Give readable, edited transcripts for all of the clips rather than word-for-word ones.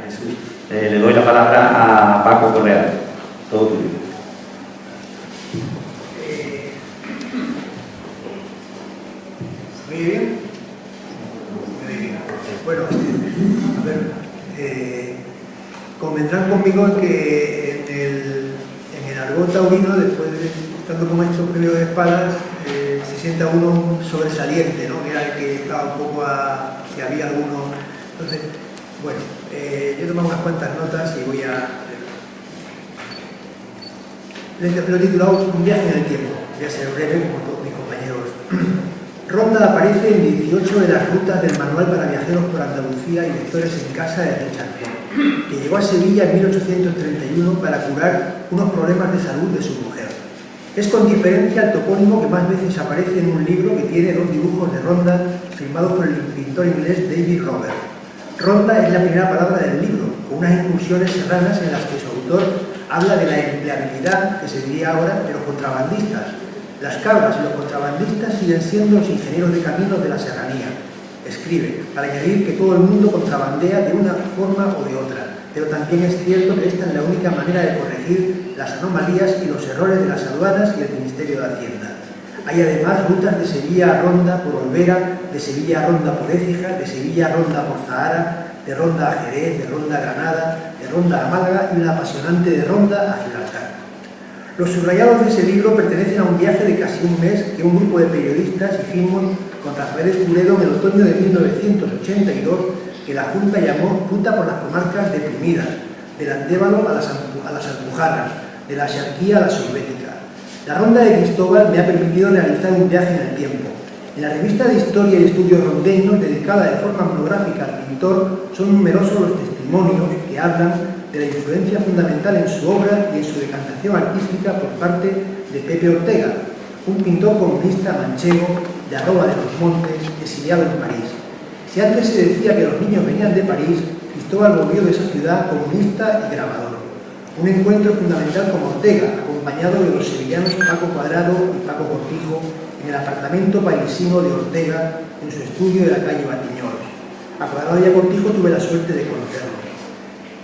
Jesús. Le doy la palabra a Paco Correa. Todo tuyo. ¿Me oye bien? ¿Me oye bien? Bueno, a ver, convendrán conmigo que en el argot taurino, después de estando con estos premios de espadas, se sienta uno sobresaliente, ¿no? Que era el que estaba un poco si había alguno. Entonces, bueno, yo he tomado unas cuantas notas y voy a... Lo he titulado Un viaje en el tiempo, voy a ser breve como todos mis compañeros. Ronda aparece en 18 de las rutas del Manual para Viajeros por Andalucía y Lectores en Casa de Richard Ford, que llegó a Sevilla en 1831 para curar unos problemas de salud de su mujer. Es con diferencia el topónimo que más veces aparece en un libro que tiene 2 dibujos de Ronda firmados por el pintor inglés David Roberts. Ronda es la primera palabra del libro, con unas incursiones serranas en las que su autor habla de la empleabilidad, que se diría ahora, de los contrabandistas. Las cabras y los contrabandistas siguen siendo los ingenieros de caminos de la serranía. Escribe, para añadir que todo el mundo contrabandea de una forma o de otra, pero también es cierto que esta es la única manera de corregir las anomalías y los errores de las aduanas y el Ministerio de Hacienda. Hay además rutas de Sevilla a Ronda por Olvera, de Sevilla a Ronda por Écija, de Sevilla a Ronda por Zahara, de Ronda a Jerez, de Ronda a Granada, de Ronda a Málaga y una apasionante de Ronda a Gibraltar. Los subrayados de ese libro pertenecen a un viaje de casi un mes que un grupo de periodistas hicimos con Rafael Escuredo en el otoño de 1982, que la Junta llamó Ruta por las comarcas deprimidas, del Andévalo a las Alpujarras, de la Axarquía a la Sorbética. La Ronda de Cristóbal me ha permitido realizar un viaje en el tiempo. En la revista de Historia y Estudios Rondeños, dedicada de forma monográfica al pintor, son numerosos los testimonios que hablan de la influencia fundamental en su obra y en su decantación artística por parte de Pepe Ortega, un pintor comunista manchego de Arroba de los Montes, exiliado en París. Si antes se decía que los niños venían de París, Cristóbal volvió de esa ciudad comunista y grabador. Un encuentro fundamental con Ortega, acompañado de los sevillanos Paco Cuadrado y Paco Cortijo, en el apartamento parisino de Ortega, en su estudio de la calle Batiñols. A Cuadrado y a Cortijo tuve la suerte de conocerlos.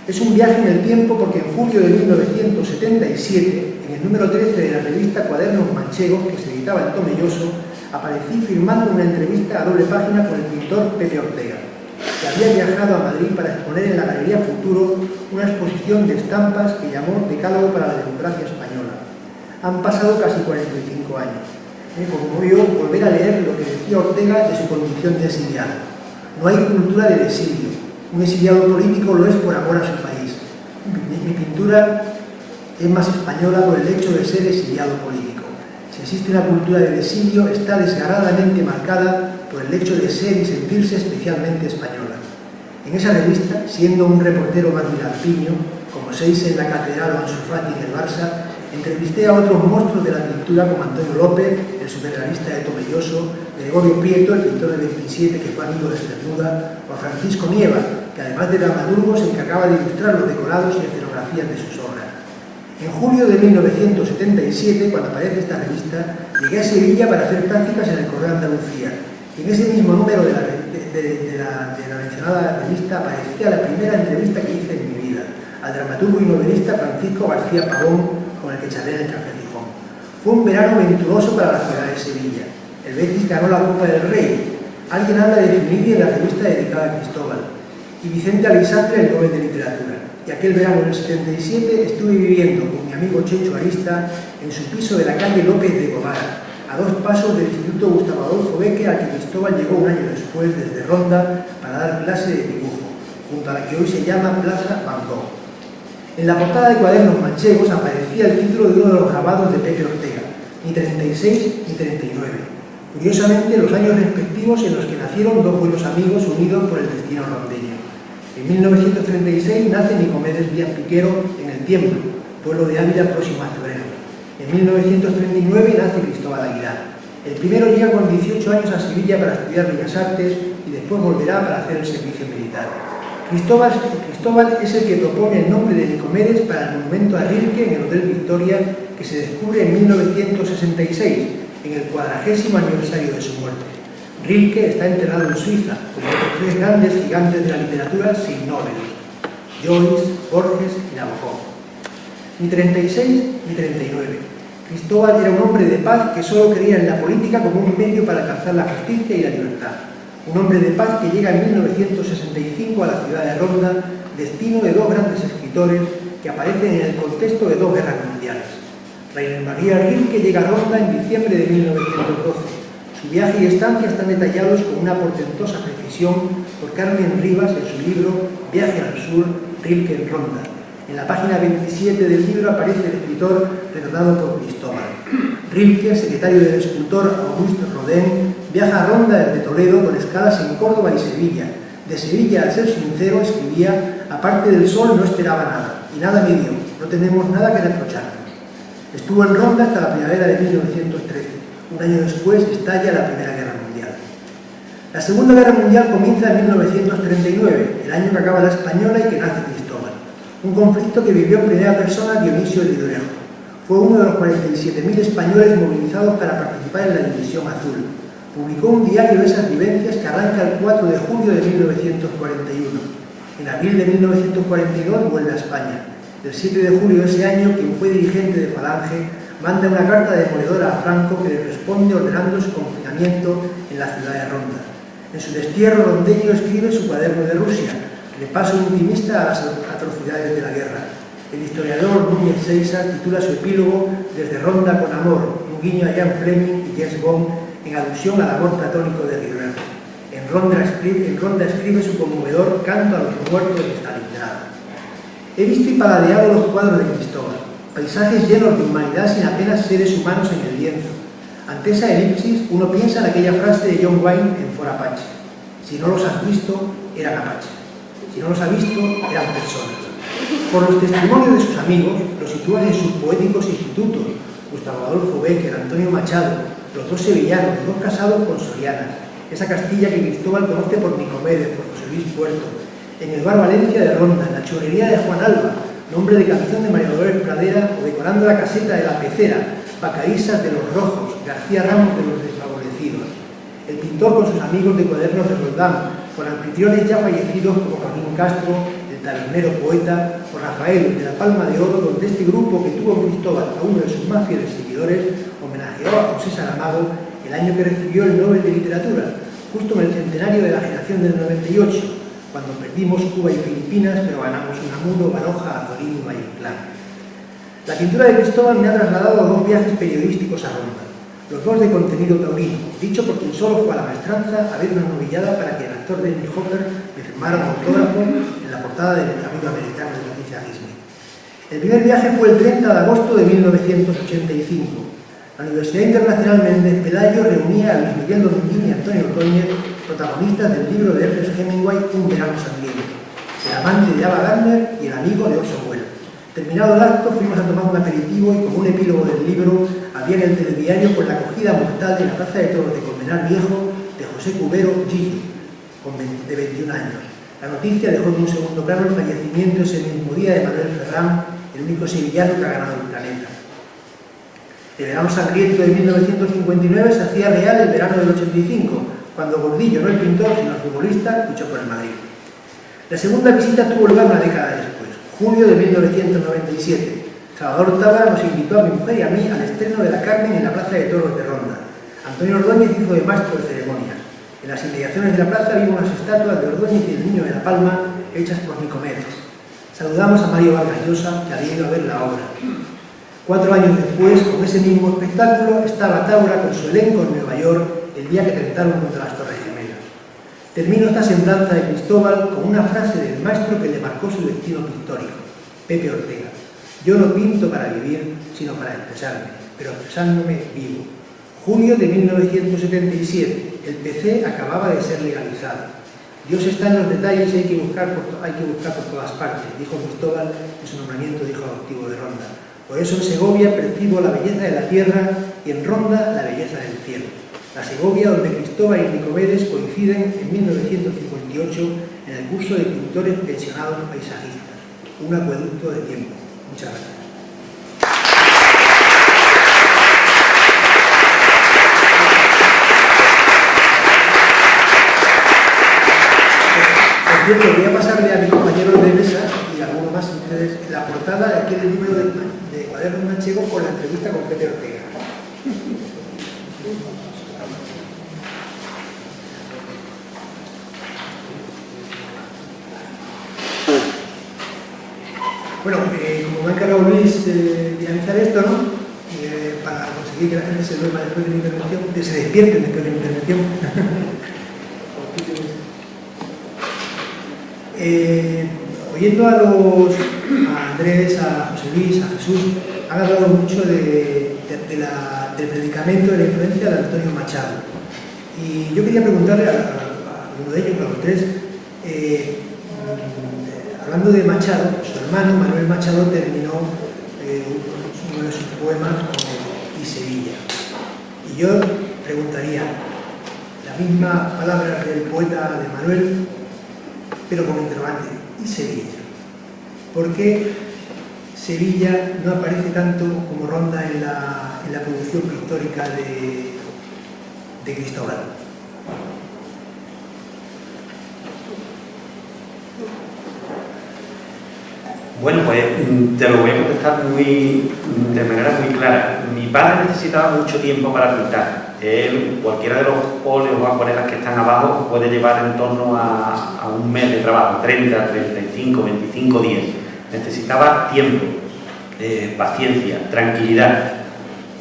Es un viaje en el tiempo porque en julio de 1977, en el número 13 de la revista Cuadernos Manchegos, que se editaba en Tomelloso, aparecí firmando una entrevista a doble página con el pintor Pepe Ortega, que había viajado a Madrid para exponer en la Galería Futuro una exposición de estampas que llamó Decálogo para la Democracia Española. Han pasado casi 45 años. Conmovió volver a leer lo que decía Ortega de su condición de exiliado. No hay cultura del exilio. Un exiliado político lo es por amor a su país. Mi pintura es más española por el hecho de ser exiliado político. Si existe una cultura del exilio, está desagradablemente marcada por el hecho de ser y sentirse especialmente española. En esa revista, siendo un reportero madrileño, como se dice en la Catedral o en Ansu Fati en el Barça, entrevisté a otros monstruos de la pintura como Antonio López, el superrealista de Tomelloso, Gregorio Prieto, el pintor de 27 que fue amigo de Cernuda, o a Francisco Nieva, que además de dramaturgo se encargaba de ilustrar los decorados y escenografías de sus obras. En julio de 1977, cuando aparece esta revista, llegué a Sevilla para hacer prácticas en el Correo Andalucía. Y en ese mismo número de la mencionada revista aparecía la primera entrevista que hice en mi vida, al dramaturgo y novelista Francisco García Pavón, con el que charlé en el Café Gijón. Fue un verano venturoso para la ciudad de Sevilla. El Betis ganó la Copa del Rey. Alguien habla de Finidi en la revista dedicada a Cristóbal. Y Vicente Aleixandre, el Nobel de Literatura. Y aquel verano del 77 estuve viviendo con mi amigo Checho Arista en su piso de la calle López de Gomara, a 2 pasos del Instituto Gustavo Adolfo Bécquer, al que Cristóbal llegó un año después desde Ronda para dar clase de dibujo, junto a la que hoy se llama Plaza Van Gogh. En la portada de Cuadernos Manchegos aparecía el título de uno de los grabados de Pepe Ortega, ni 36 ni 39. Curiosamente, los años respectivos en los que nacieron 2 buenos amigos unidos por el destino rondeño. En 1936 nace Nicomedes Díaz Piquero en El Tiemblo, pueblo de Ávila próximo a Cebrero. En 1939 nace Cristóbal Aguilar. El primero llega con 18 años a Sevilla para estudiar Bellas Artes y después volverá para hacer el servicio militar. Cristóbal es el que propone el nombre de Nicomedes para el monumento a Rilke en el Hotel Victoria, que se descubre en 1966, en el 40º aniversario de su muerte. Rilke está enterrado en Suiza, como otros 3 grandes gigantes de la literatura sin Nobel. Joyce, Borges y Nabokov. Ni 36 ni 39. Cristóbal era un hombre de paz que solo creía en la política como un medio para alcanzar la justicia y la libertad. Un hombre de paz que llega en 1965 a la ciudad de Ronda, destino de dos grandes escritores que aparecen en el contexto de dos guerras mundiales. Rainer Maria Rilke llega a Ronda en diciembre de 1912. Su viaje y estancia están detallados con una portentosa precisión por Carmen Rivas en su libro Viaje al Sur, Rilke en Ronda. En la página 27 del libro aparece el escritor retratado por Cristóbal. Rilke, secretario del escultor Auguste Rodin, viaja a Ronda desde Toledo con escalas en Córdoba y Sevilla. De Sevilla, al ser sincero, escribía: aparte del sol no esperaba nada, y nada me dio, no tenemos nada que reprocharnos. Estuvo en Ronda hasta la primavera de 1913. Un año después estalla la Primera Guerra Mundial. La Segunda Guerra Mundial comienza en 1939, el año que acaba la española y que nace Cristóbal. Un conflicto que vivió en primera persona Dionisio de Lidorejo. Fue uno de los 47.000 españoles movilizados para participar en la División Azul. Publicó un diario de esas vivencias que arranca el 4 de julio de 1941. En abril de 1942 vuelve a España. El 7 de julio de ese año, quien fue dirigente de Falange, manda una carta demoledora a Franco que le responde ordenando su confinamiento en la ciudad de Ronda. En su destierro rondeño escribe su cuaderno de Rusia, repaso intimista a las atrocidades de la guerra. El historiador Núñez Seixas titula su epílogo Desde Ronda con amor, un guiño a Jan Fleming y James Bond en alusión al amor platónico de River. En Ronda escribe su conmovedor Canto a los muertos de Stalingrado. He visto y paladeado los cuadros de Cristóbal, paisajes llenos de humanidad sin apenas seres humanos en el lienzo. Ante esa elipsis, uno piensa en aquella frase de John Wayne en For Apache: si no los has visto, eran apaches. Si no los ha visto, eran personas. Por los testimonios de sus amigos, los sitúan en sus poéticos institutos: Gustavo Adolfo Bécquer, Antonio Machado, los dos sevillanos, los dos casados con Soriana, esa Castilla que Cristóbal conoce por Nicomedes, por José Luis Puerto, en el bar Valencia de Ronda, en la churrería de Juan Alba, nombre de canción de María Dolores Pradera, o decorando la caseta de la Pecera, Bacaísas de los Rojos, García Ramos de los Desfavorecidos. El pintor con sus amigos de cuadernos de Roldán, con anfitriones ya fallecidos como Joaquín Castro, el tabernero poeta, o Rafael de la Palma de Oro, donde este grupo que tuvo Cristóbal a uno de sus más fieles seguidores homenajeó a José Saramago el año que recibió el Nobel de Literatura, justo en el centenario de la generación del 98, cuando perdimos Cuba y Filipinas, pero ganamos Unamuno, Baroja, Azorín y Valle Inclán. La pintura de Cristóbal me ha trasladado a dos viajes periodísticos a Ronda, los dos de contenido taurino, dicho por quien solo fue a la maestranza a ver una novillada para que el actor Dennis Hopper me firmara un autógrafo en la portada del amigo americano de Noticias Disney. El primer viaje fue el 30 de agosto de 1985. La Universidad Internacional Méndez Pelayo reunía a Luis Miguel Dominguín y Antonio Ordóñez, protagonistas del libro de Ernest Hemingway, Un verano sangriento, el amante de Ava Gardner y el amigo de Orson Welles. Terminado el acto, fuimos a tomar un aperitivo y, como un epílogo del libro, había en el telediario con la acogida mortal en la Plaza de Toros de Colmenar Viejo de José Cubero Gillo, de 21 años. La noticia dejó en un segundo plano el fallecimiento ese mismo día de Manuel Ferrán, el único sevillano que ha ganado el planeta. El verano sangriento de 1959 se hacía real el verano del 85, cuando Gordillo, no el pintor, sino el futbolista, luchó por el Madrid. La segunda visita tuvo lugar una década después, julio de 1997. Salvador Tábara nos invitó a mi mujer y a mí al estreno de La Carmen en la Plaza de Toros de Ronda. Antonio Ordóñez hizo de maestro de ceremonias. En las inmediaciones de la plaza vimos unas estatuas de Ordóñez y el Niño de la Palma hechas por Nicomedes. Saludamos a Mario Vargas Llosa, que había ido a ver la obra. 4 años después, con ese mismo espectáculo, estaba Tábara con su elenco en Nueva York el día que atentaron contra las Torres Gemelas. Termino esta semblanza de Cristóbal con una frase del maestro que le marcó su destino pictórico, Pepe Ortega: yo no pinto para vivir, sino para expresarme, pero expresándome vivo. Junio de 1977, el PC acababa de ser legalizado. Dios está en los detalles y hay que buscar por todas partes, dijo Cristóbal en su nombramiento de hijo adoptivo de Ronda. Por eso en Segovia percibo la belleza de la tierra y en Ronda la belleza del cielo. La Segovia donde Cristóbal y Nicomedes coinciden en 1958 en el curso de pintores pensionados paisajistas. Un acueducto de tiempo. Muchas gracias. Por cierto, voy a pasarle a mis compañeros de mesa Entonces, la portada aquí del libro de Cuadernos Manchegos con la entrevista con Pepe Ortega. Bueno, como me ha encargado Luis dinamizar esto, ¿no? Para conseguir que la gente se duerma después de mi intervención, que se despierten después de mi intervención. Oyendo a Andrés, a José Luis, a Jesús, han hablado mucho del predicamento, de la influencia de Antonio Machado. Y yo quería preguntarle a uno de ellos, a los tres, hablando de Machado, su hermano Manuel Machado terminó uno de sus poemas con "y Sevilla". Y yo preguntaría, la misma palabra del poeta de Manuel, pero con interrogante, ¿y Sevilla? ¿Por qué Sevilla no aparece tanto como Ronda en la producción pictórica de Cristóbal? Bueno, pues te lo voy a contestar de manera muy clara. Mi padre necesitaba mucho tiempo para pintar. Cualquiera de los óleos o acuarelas que están abajo puede llevar en torno a un mes de trabajo, 30, 35, 25 días. Necesitaba tiempo, paciencia, tranquilidad.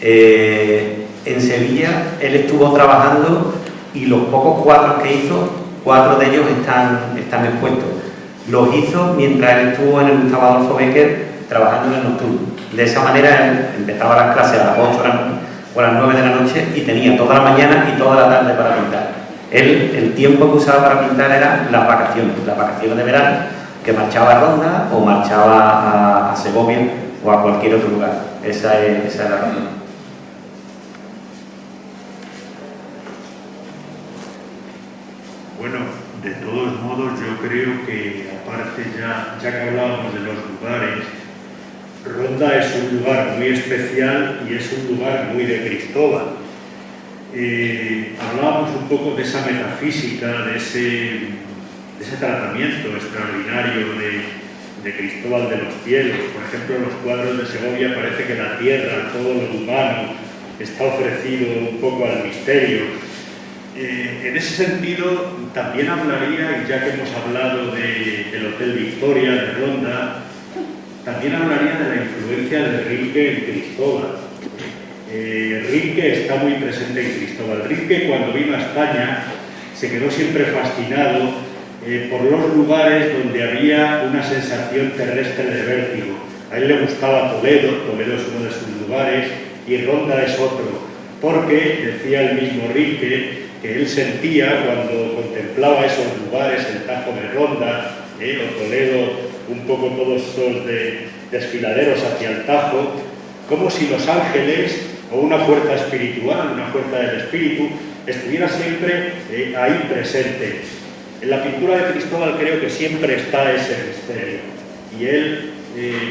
En Sevilla él estuvo trabajando y los pocos cuadros que hizo, 4 de ellos están expuestos. Los hizo mientras él estuvo en el Gustavo Adolfo Bécquer trabajando en el nocturno. De esa manera él empezaba las clases a las 8 o a las 9 de la noche y tenía toda la mañana y toda la tarde para pintar. Él, el tiempo que usaba para pintar era las vacaciones de verano, que marchaba a Ronda o marchaba a Segovia o a cualquier otro lugar. Esa es la razón. Bueno, de todos modos yo creo que aparte ya que hablábamos de los lugares, Ronda es un lugar muy especial y es un lugar muy de Cristóbal. Hablábamos un poco de esa metafísica, de ese tratamiento extraordinario de Cristóbal de los cielos. Por ejemplo, en los cuadros de Segovia parece que la tierra, todo lo humano, está ofrecido un poco al misterio. En ese sentido, también hablaría, y ya que hemos hablado del Hotel Victoria de Ronda, también hablaría de la influencia de Rilke en Cristóbal. Rilke está muy presente en Cristóbal. Rilke, cuando vino a España, se quedó siempre fascinado por los lugares donde había una sensación terrestre de vértigo. A él le gustaba Toledo es uno de sus lugares, y Ronda es otro, porque, decía el mismo Rilke, que él sentía cuando contemplaba esos lugares, el Tajo de Ronda, o Toledo, un poco todos esos desfiladeros hacia el Tajo, como si los ángeles o una fuerza espiritual, una fuerza del espíritu, estuviera siempre ahí presente. En la pintura de Cristóbal creo que siempre está ese misterio, y él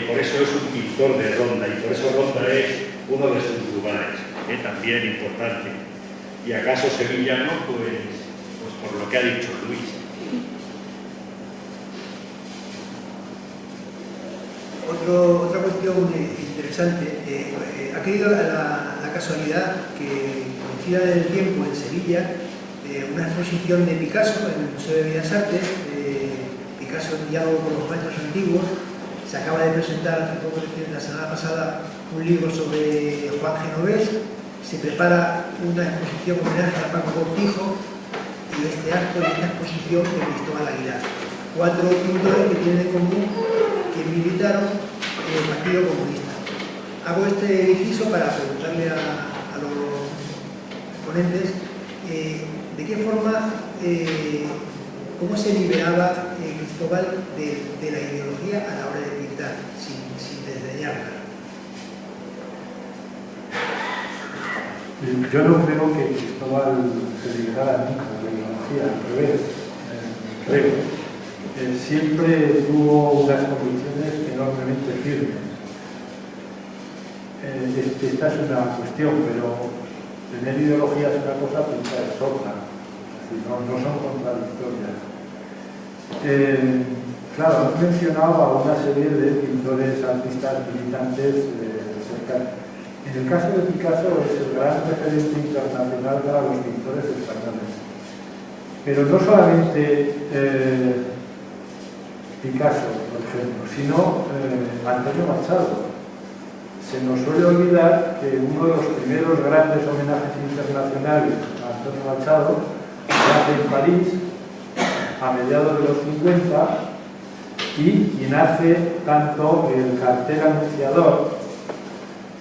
por eso es un pintor de Ronda, y por eso Ronda es uno de sus lugares, también importante. Y acaso sevillano, pues por lo que ha dicho Luis. Otra cuestión interesante, ha querido la casualidad que coincida en el tiempo en Sevilla una exposición de Picasso en el Museo de Bellas Artes, Picasso en diálogo con los maestros antiguos. Se acaba de presentar hace poco, la semana pasada, un libro sobre Juan Genovés. Se prepara una exposición homenaje a Paco Cortijo y este acto de esta exposición de Cristóbal Aguilar. 4 pintores que tienen en común que militaron en el Partido Comunista. Hago este inciso para preguntarle a los ponentes de qué forma, cómo se liberaba Cristóbal de la ideología a la hora de pintar, sin desdeñarla. Yo no creo que Cristóbal se liberara nunca de la ideología, al revés, creo. Siempre tuvo unas convicciones enormemente firmes. Esta es una cuestión, pero tener ideología es una cosa, pensar es otra. No son contradictorias. claro, has mencionado a una serie de pintores, artistas, militantes cercanos. En el caso de Picasso es el gran referente internacional para los pintores españoles. Pero no solamente Picasso, por ejemplo, sino Antonio Machado. Se nos suele olvidar que uno de los primeros grandes homenajes internacionales a Antonio Machado se hace en París a mediados de los 50 y nace tanto el cartel anunciador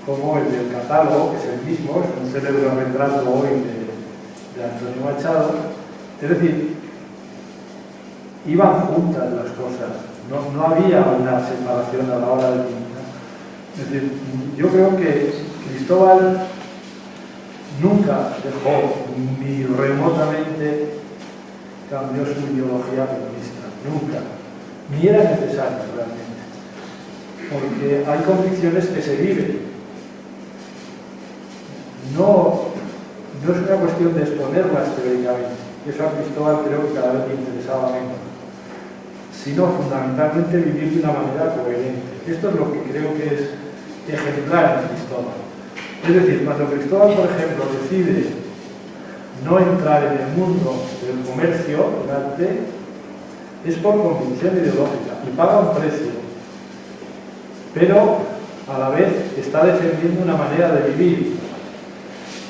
como el del catálogo, que es el mismo, es un célebre retrato hoy de Antonio Machado. Es decir, iban juntas las cosas, no había una separación a la hora de pintar. Es decir, yo creo que Cristóbal nunca dejó ni remotamente cambió su ideología comunista, nunca, ni era necesario realmente, porque hay convicciones que se viven. No es una cuestión de exponerlas teóricamente, eso a Cristóbal creo que cada vez le interesaba menos, sino fundamentalmente vivir de una manera coherente. Esto es lo que creo que es ejemplar en Cristóbal. Es decir, cuando Cristóbal, por ejemplo, decide no entrar en el mundo del comercio, del arte, es por convicción ideológica y paga un precio, pero a la vez está defendiendo una manera de vivir.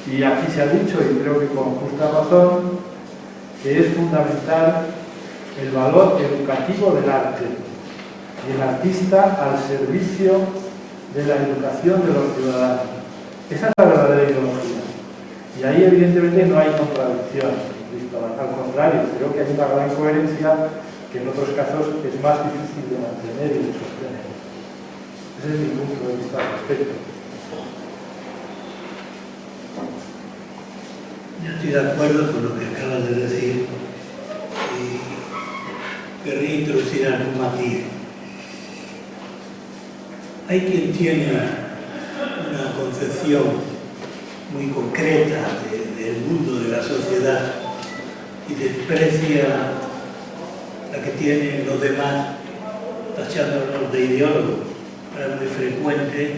Y aquí se ha dicho, y creo que con justa razón, que es fundamental el valor educativo del arte y el artista al servicio de la educación de los ciudadanos. Esa es la verdadera ideología. Y ahí evidentemente no hay contradicción, al contrario, creo que hay una gran coherencia que en otros casos es más difícil de mantener y de sostener. Ese es mi punto de vista al respecto. Yo estoy de acuerdo con lo que acabas de decir y querría introducir algún matiz. Hay quien tiene una concepción muy concreta del mundo, de la sociedad, y desprecia la que tienen los demás, tachándolos de ideólogos. Era muy frecuente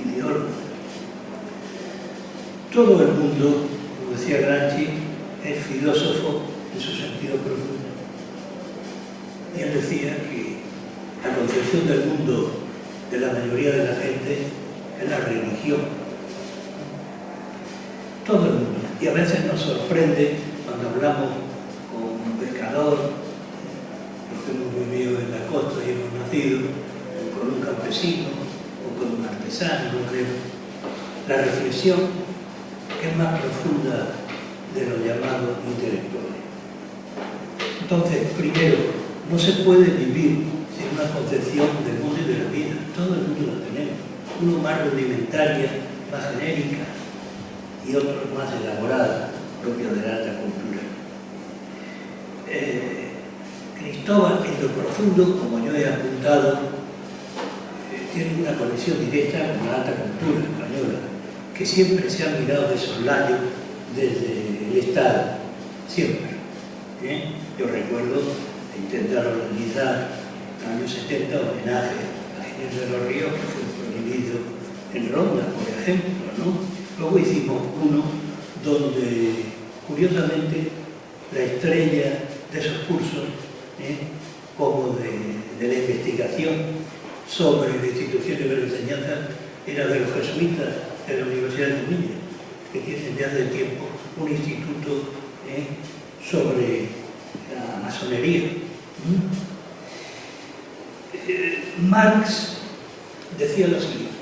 ideólogos. Todo el mundo, como decía Gramsci, es filósofo en su sentido profundo. Y él decía que la concepción del mundo de la mayoría de la gente es la religión. Todo el mundo. Y a veces nos sorprende cuando hablamos con un pescador, los que hemos vivido en la costa y hemos nacido, o con un campesino, o con un artesano, la reflexión es más profunda de los llamados intelectuales. Entonces, primero, no se puede vivir sin una concepción del mundo y de la vida. Todo el mundo la tenemos. Uno más rudimentaria, más genérica, y otros más elaboradas, propias de la alta cultura. Cristóbal, en lo profundo, como yo he apuntado, tiene una conexión directa con la alta cultura española, que siempre se ha mirado de soslayo desde el Estado, siempre. Yo recuerdo intentar organizar en los años 70 homenaje a Ginés de los Ríos, que fue prohibido en Ronda, por ejemplo, ¿no? Luego hicimos uno donde, curiosamente, la estrella de esos cursos, como de la investigación sobre la institución de la enseñanza, era de los jesuitas de la Universidad de Sevilla, que tienen ya de tiempo un instituto sobre la masonería. Marx decía lo siguiente: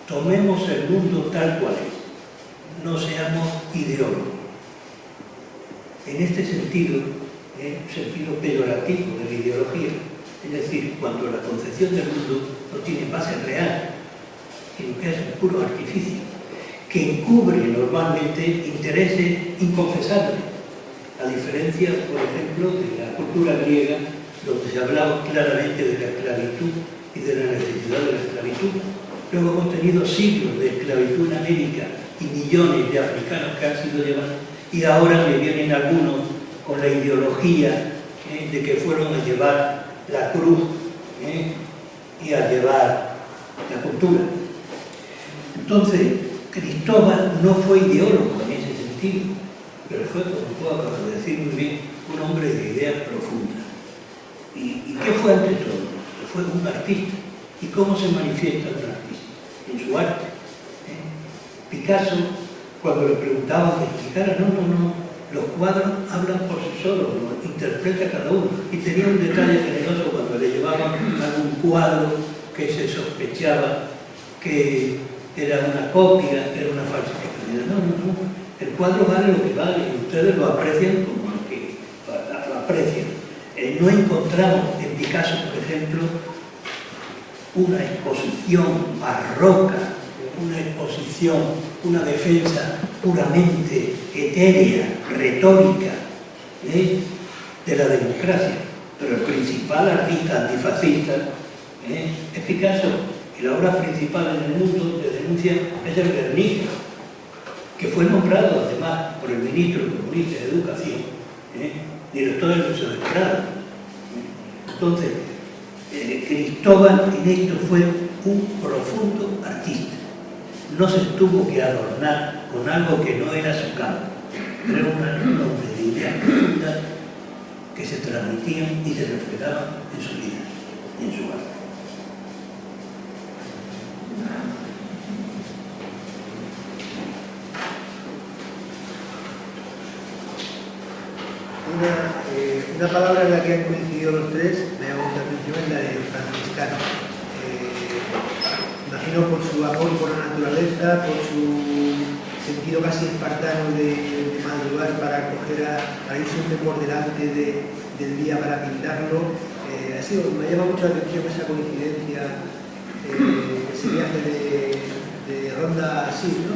tomemos el mundo tal cual es, no seamos ideólogos. En este sentido, sentido peyorativo de la ideología, es decir, cuando la concepción del mundo no tiene base real, sino que es un puro artificio, que encubre normalmente intereses inconfesables, a diferencia, por ejemplo, de la cultura griega, donde se hablaba claramente de la esclavitud y de la necesidad de la esclavitud. Luego hemos tenido siglos de esclavitud en América y millones de africanos que han sido llevados, y ahora me vienen algunos con la ideología de que fueron a llevar la cruz y a llevar la cultura. Entonces, Cristóbal no fue ideólogo en ese sentido, pero fue, como tú acabas de decir muy bien, un hombre de ideas profundas. ¿Y qué fue ante todo? Fue un artista. ¿Y cómo se manifiesta un artista? En su arte. Picasso, cuando le preguntaban que explicara, no, los cuadros hablan por sí solos, lo interpreta cada uno. Y tenía un detalle generoso cuando le llevaban algún cuadro que se sospechaba que era una copia, que era una falsificación. No, el cuadro vale lo que vale y ustedes lo aprecian como lo que lo aprecian. No encontramos en Picasso, por ejemplo, una exposición barroca, una exposición, una defensa puramente etérea, retórica, de la democracia. Pero el principal artista antifascista es Picasso, y la obra principal en el mundo de denuncia es el Guernica, que fue nombrado además por el ministro comunista de Educación, director del Museo del Prado. Entonces, Cristóbal en esto fue un profundo artista. No se tuvo que adornar con algo que no era su campo. Era un hombre de ideas profundas que se transmitían y se reflejaban en su vida y en su arte. Una palabra en la que han coincidido los tres me ha gustado mucho, es la de franciscano. Imagino por su amor por la naturaleza, por su sentido casi espartano de madrugar para ir siempre por delante del día para pintarlo. Me llama mucho la atención esa coincidencia, ese viaje de Ronda así, ¿no?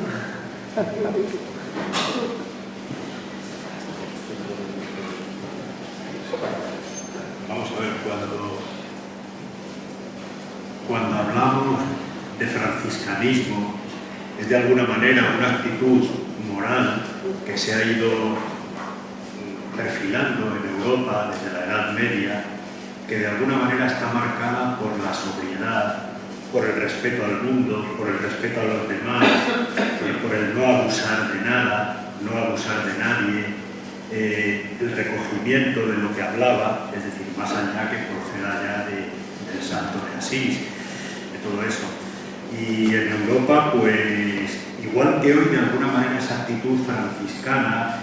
Vamos a ver, cuando hablamos de franciscanismo, es de alguna manera una actitud moral que se ha ido perfilando en Europa desde la Edad Media, que de alguna manera está marcada por la sobriedad, por el respeto al mundo, por el respeto a los demás, por el no abusar de nada, no abusar de nadie, el recogimiento de lo que hablaba, es decir, más allá que proceda ya del santo de Asís, de todo eso. Y en Europa, pues, igual que hoy de alguna manera esa actitud franciscana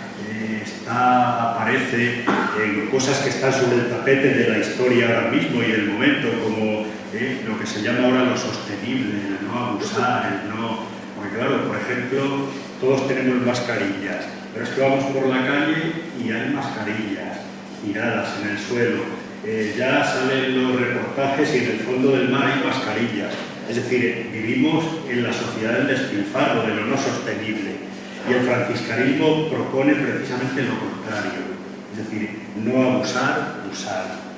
aparece en cosas que están sobre el tapete de la historia ahora mismo y del momento, como lo que se llama ahora lo sostenible, el no abusar, el no... Porque claro, por ejemplo, todos tenemos mascarillas, pero es que vamos por la calle y hay mascarillas tiradas en el suelo. Ya salen los reportajes y en el fondo del mar hay mascarillas. Es decir, vivimos en la sociedad del despilfarro, de lo no sostenible. Y el franciscanismo propone precisamente lo contrario. Es decir, no abusar, usar.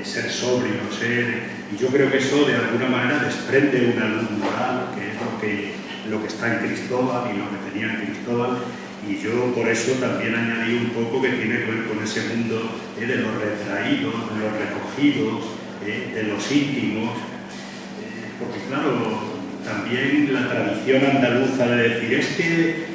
Ser sobrio, y yo creo que eso de alguna manera desprende una luz moral, que es lo que está en Cristóbal y lo que tenía en Cristóbal, y yo por eso también añadí un poco que tiene que ver con ese mundo de los retraídos, de los recogidos, de los íntimos, porque claro, también la tradición andaluza de decir es que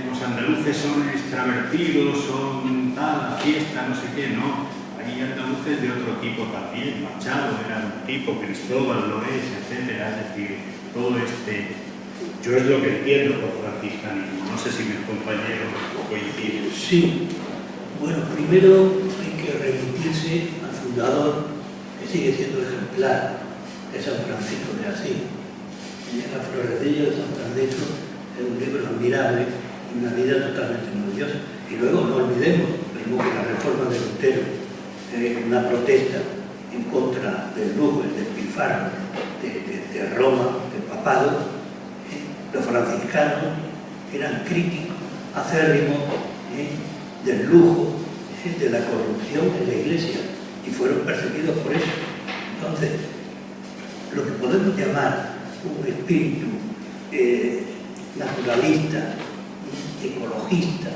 los andaluces son extravertidos, son tal, la fiesta, no sé qué, no. Hay andaluces de otro tipo también, Machado era un tipo, Cristóbal lo es, etcétera. Es decir, todo yo es lo que entiendo por franciscanismo. No sé si mis compañeros coinciden. Sí. Bueno, primero hay que remitirse al fundador, que sigue siendo ejemplar, de San Francisco de Asís. La florecilla de San Francisco es un libro admirable, una vida totalmente maravillosa. Y luego no olvidemos, vemos que la reforma de Lutero, una protesta en contra del lujo, el despilfarro de Roma, del papado. Los franciscanos eran críticos, acérrimos del lujo, de la corrupción en la iglesia, y fueron perseguidos por eso. Entonces, lo que podemos llamar un espíritu naturalista, ecologista,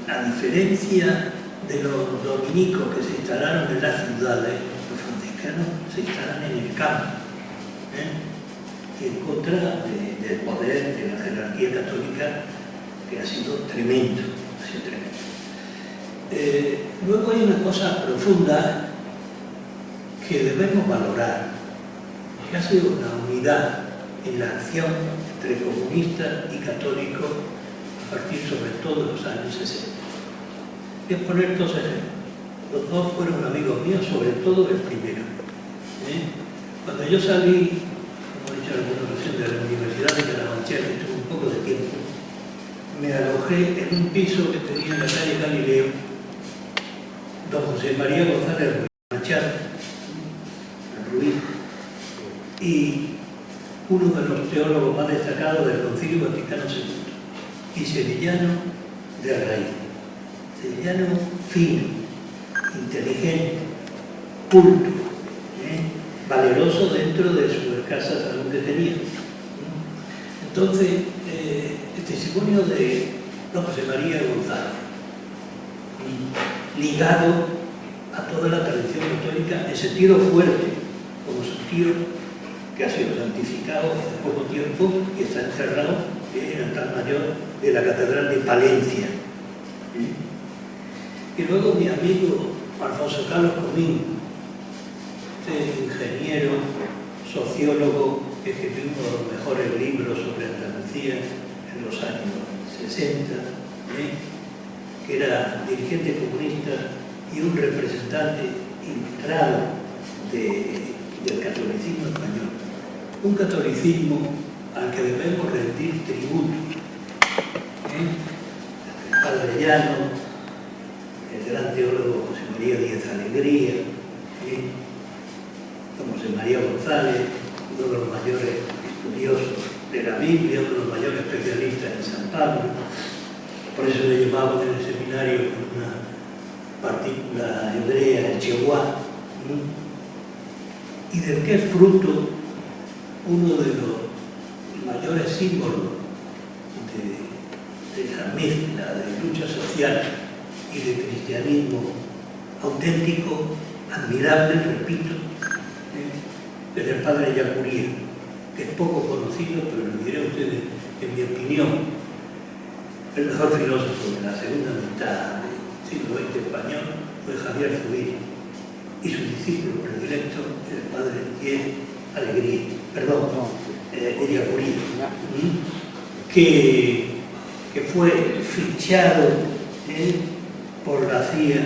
a diferencia de los dominicos que se instalaron en las ciudades, los franciscanos se instalan en el campo, y en contra del poder de la jerarquía católica, que ha sido tremendo. Luego hay una cosa profunda que debemos valorar, que ha sido una unidad en la acción entre comunistas y católicos a partir sobre todo de los años 60. Voy a poner dos ejemplos. Los dos fueron amigos míos, sobre todo el primero. Cuando yo salí, como he dicho en alguna ocasión, de la Universidad de Carabanchel, que tuve un poco de tiempo, me alojé en un piso que tenía en la calle Galileo, don José María González Machado, Ruiz, y uno de los teólogos más destacados del Concilio Vaticano II, y sevillano de arraigo, sevillano fino, inteligente, culto, valeroso dentro de su escasa salud que tenía. Entonces, el testimonio de don José María González, ligado a toda la tradición católica en sentido fuerte, como su tío, que ha sido santificado hace poco tiempo y está encerrado en el altar mayor de la Catedral de Palencia. Y luego mi amigo Alfonso Carlos Comín, este ingeniero, sociólogo, que escribió uno de los mejores libros sobre Andalucía en los años 60, que era dirigente comunista y un representante ilustrado del catolicismo español. Un catolicismo al que debemos rendir tributo. El padre Llano, el gran teólogo José María Díez Alegría, don José María González, uno de los mayores estudiosos de la Biblia, uno de los mayores especialistas en San Pablo. Por eso le llamaban en el seminario con una partícula hebrea, el Chihuahua, y del que es fruto uno de los mayores símbolos de la mezcla de lucha social y de cristianismo auténtico, admirable, repito, es el padre Yacuría, que es poco conocido, pero lo diré a ustedes, en mi opinión, el mejor filósofo de la segunda mitad del siglo XX español fue Javier Zubiri, y su discípulo predilecto es el padre Díez Alegría, Yacuría, que fue fichado por la CIA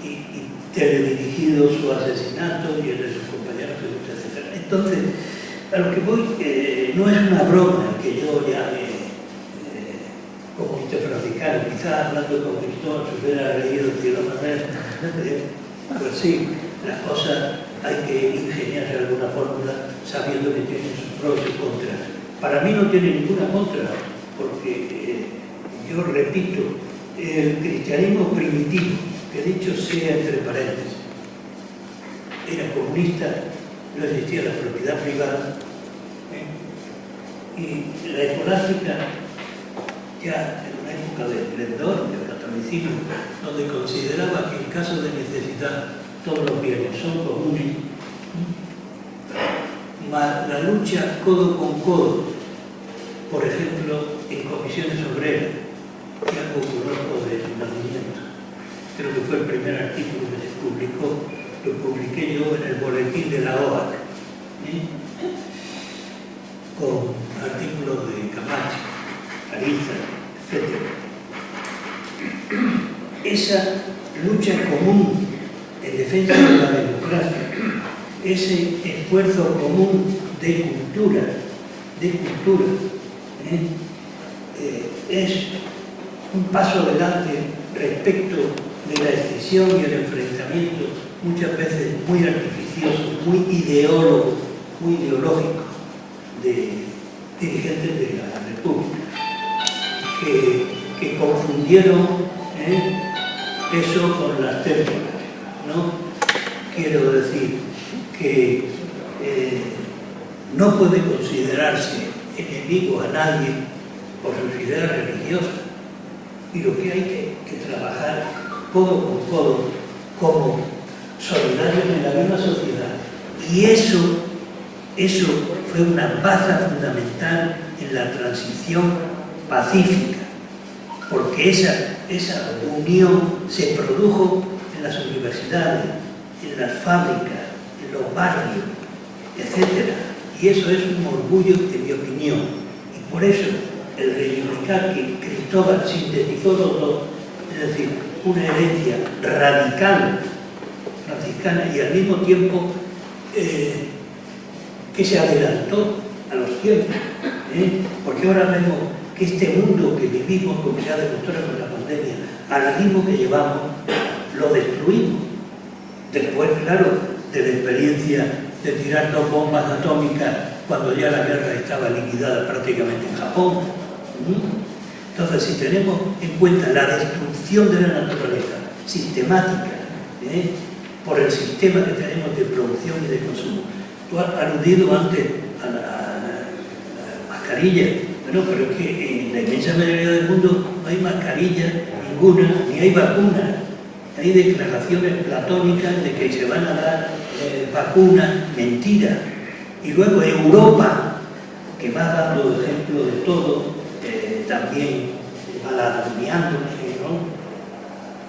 y teledirigido su asesinato y el de sus compañeros, etc. Entonces, a lo que voy, no es una broma el que yo llame comunista franciscano. Quizás hablando con Cristóbal se hubiera leído el cielo Manuel, pues sí, las cosas hay que ingeniar alguna fórmula sabiendo que tienen sus pros y contras. Para mí no tiene ninguna contra, porque yo repito, el cristianismo primitivo, que dicho sea entre paréntesis, era comunista, no existía la propiedad privada, y la escolástica, ya en una época de esplendor del catolicismo, donde consideraba que en caso de necesidad todos los bienes son comunes, más la lucha codo con codo, por ejemplo, en comisiones obreras, que algo ocurrió de su nacimiento. Creo que fue el primer artículo que se publicó, lo publiqué yo en el boletín de la OAC, con artículos de Camacho, Ariza, etc. Esa lucha común en defensa de la democracia, ese esfuerzo común de cultura, es un paso adelante respecto de la escisión y el enfrentamiento, muchas veces muy artificioso, muy ideológico, de dirigentes de la República, que confundieron eso con las términas, ¿no? Quiero decir que no puede considerarse enemigo a nadie por sus ideas religiosas, y lo que hay que que trabajar codo con codo como solidarios en la misma sociedad. Y eso fue una base fundamental en la transición pacífica, porque esa unión se produjo en las universidades, en las fábricas, en los barrios, etc. Y eso es un orgullo, en mi opinión. Y por eso el reivindicar que Cristóbal sintetizó los dos, es decir, una herencia radical franciscana y al mismo tiempo que se adelantó a los tiempos, porque ahora vemos que este mundo que vivimos, como se ha demostrado con la pandemia, al ritmo que llevamos, lo destruimos. Después, claro, de la experiencia de tirar 2 bombas atómicas cuando ya la guerra estaba liquidada prácticamente en Japón. Entonces, si tenemos en cuenta la destrucción de la naturaleza sistemática, por el sistema que tenemos de producción y de consumo. Tú has aludido antes a la mascarilla. Bueno, pero es que en la inmensa mayoría del mundo no hay mascarilla ninguna, ni hay vacuna. Hay declaraciones platónicas de que se van a dar vacunas, mentira. Y luego Europa, que va dando ejemplo de todo, también maladministrándose, ¿no?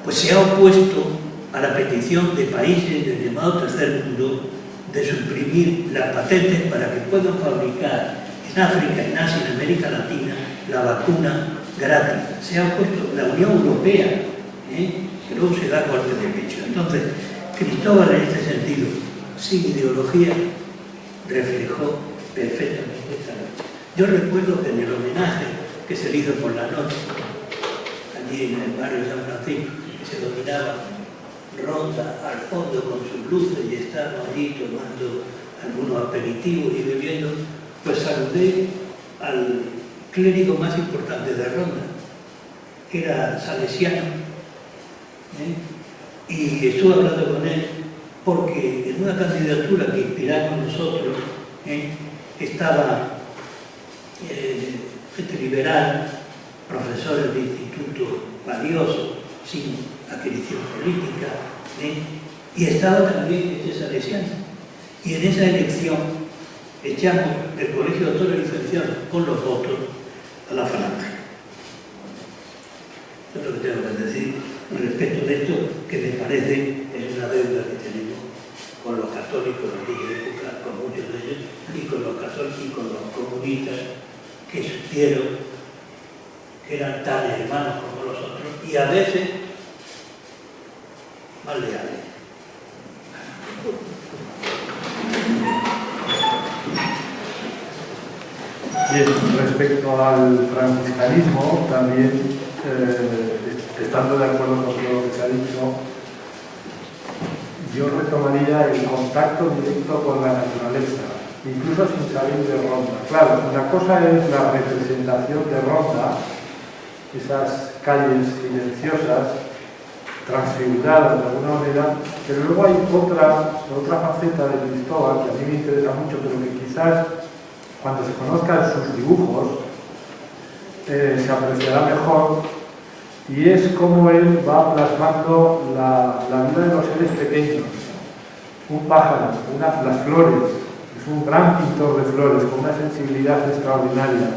Pues se ha opuesto a la petición de países del llamado tercer mundo de suprimir las patentes para que puedan fabricar en África, en Asia, en América Latina, la vacuna gratis. Se ha opuesto la Unión Europea, que luego se da golpe de pecho. Entonces, Cristóbal en este sentido, sin ideología, reflejó perfectamente esta noche. Yo recuerdo que en el homenaje que se le hizo por la noche, allí en el barrio de San Francisco, que se dominaba Ronda al fondo con sus luces y estábamos allí tomando algunos aperitivos y bebiendo, pues saludé al clérigo más importante de Ronda, que era salesiano, y estuve hablando con él porque en una candidatura que inspiramos nosotros estaba gente liberal, profesores de institutos valiosos, sin adquisición política, y estaba también este salesiano. Y en esa elección echamos del Colegio de Doctores Licenciados con los votos a la falange. Eso es lo que tengo que decir respecto de esto, que me parece es una deuda que tenemos con los católicos de aquella época, con muchos de ellos, y con los católicos y con los comunistas que supieron que eran tan hermanos como los otros y a veces más leales. Bien, respecto al franciscanismo, también, estando de acuerdo con todo lo que se ha dicho, yo retomaría el contacto directo con la naturaleza, incluso sin salir de Ronda. Claro, una cosa es la representación de Ronda, esas calles silenciosas, transfiguradas de alguna manera, pero luego hay otra faceta de Cristóbal que a mí me interesa mucho, pero que quizás cuando se conozcan sus dibujos se apreciará mejor, y es cómo él va plasmando la vida de los seres pequeños. Un pájaro, las flores, es un gran pintor de flores con una sensibilidad extraordinaria.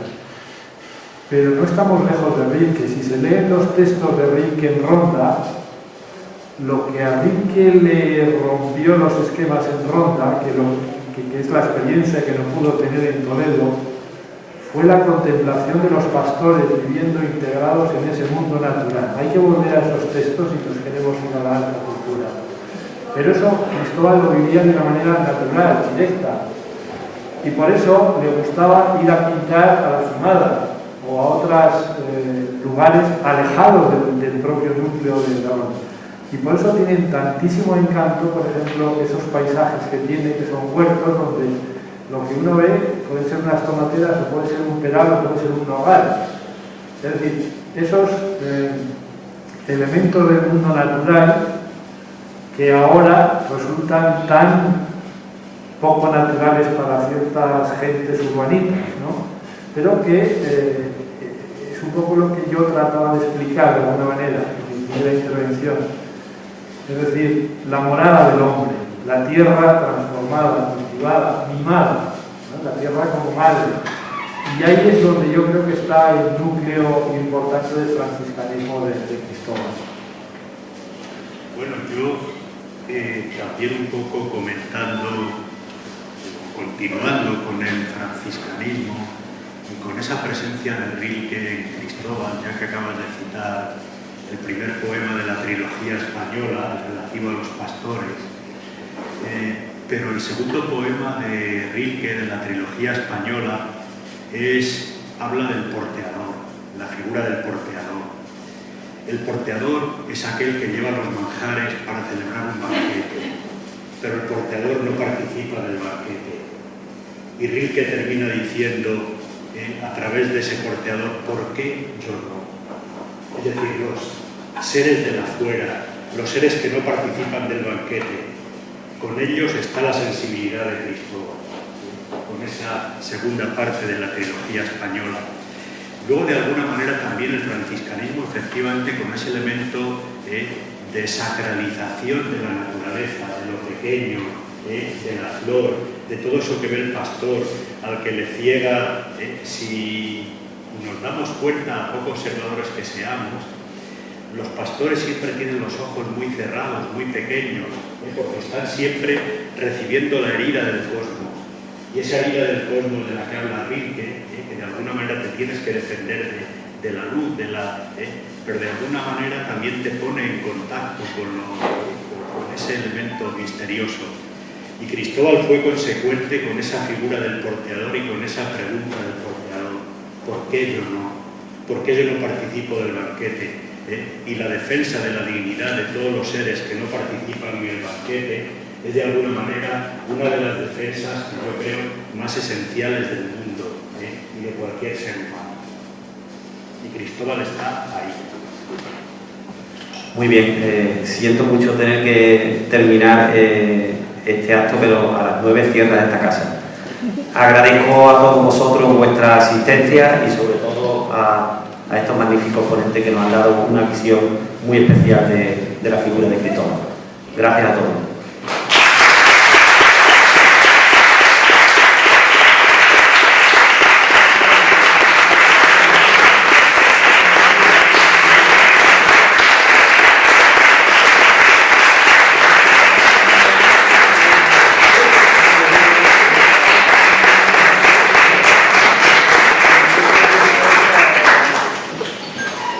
Pero no estamos lejos de Rilke. Si se leen los textos de Rilke en Ronda, lo que a Rilke le rompió los esquemas en Ronda, que es la experiencia que no pudo tener en Toledo, fue la contemplación de los pastores viviendo integrados en ese mundo natural. Hay que volver a esos textos si nos queremos ir a la alta cultura. Pero eso Cristóbal lo vivía de una manera natural, directa. Y por eso le gustaba ir a pintar a la Zumada o a otros lugares alejados del propio núcleo de León. Y por eso tienen tantísimo encanto, por ejemplo, esos paisajes que tiene, que son huertos donde lo que uno ve puede ser unas tomateras o puede ser un peral o puede ser un hogar. Es decir, esos elementos del mundo natural que ahora resultan tan poco naturales para ciertas gentes urbanitas, ¿no? Pero que es un poco lo que yo trataba de explicar de alguna manera. primera intervención. Es decir, la morada del hombre, la tierra transformada, cultivada, mimada, ¿no? La tierra como madre. Y ahí es donde yo creo que está el núcleo importante del franciscanismo de Cristóbal. Bueno, yo también un poco comentando, continuando con el franciscanismo y con esa presencia de Rilke en Cristóbal, ya que acabas de citar el primer poema de la trilogía española relativo a los pastores, pero el segundo poema de Rilke de la trilogía española habla del porteador, la figura del porteador. El porteador es aquel que lleva los manjares para celebrar un banquete, pero el porteador no participa del banquete. Y Rilke termina diciendo, a través de ese porteador, ¿por qué yo no? Es decir, los seres de la fuera, los seres que no participan del banquete, con ellos está la sensibilidad de Cristóbal, con esa segunda parte de la trilogía española. Luego, de alguna manera, también el franciscanismo, efectivamente, con ese elemento de sacralización de la naturaleza, de lo pequeño, de la flor, de todo eso que ve el pastor, al que le ciega, si nos damos cuenta, a poco observadores que seamos, los pastores siempre tienen los ojos muy cerrados, muy pequeños, porque están siempre recibiendo la herida del cosmos. Y esa herida del cosmos de la que habla Rilke, que de alguna manera te tienes que defender de la luz, pero de alguna manera también te pone en contacto con ese elemento misterioso. Y Cristóbal fue consecuente con esa figura del porteador y con esa pregunta del porteador: ¿por qué yo no? ¿Por qué yo no participo del banquete? Y la defensa de la dignidad de todos los seres que no participan en el banquete es de alguna manera una de las defensas que yo creo más esenciales del mundo y de cualquier ser humano. Y Cristóbal está ahí. Muy bien, siento mucho tener que terminar este acto, pero a las 9 cierra esta casa. Agradezco a todos vosotros vuestra asistencia y sobre todo a estos magníficos ponentes que nos han dado una visión muy especial de la figura de Cristóbal. Gracias a todos.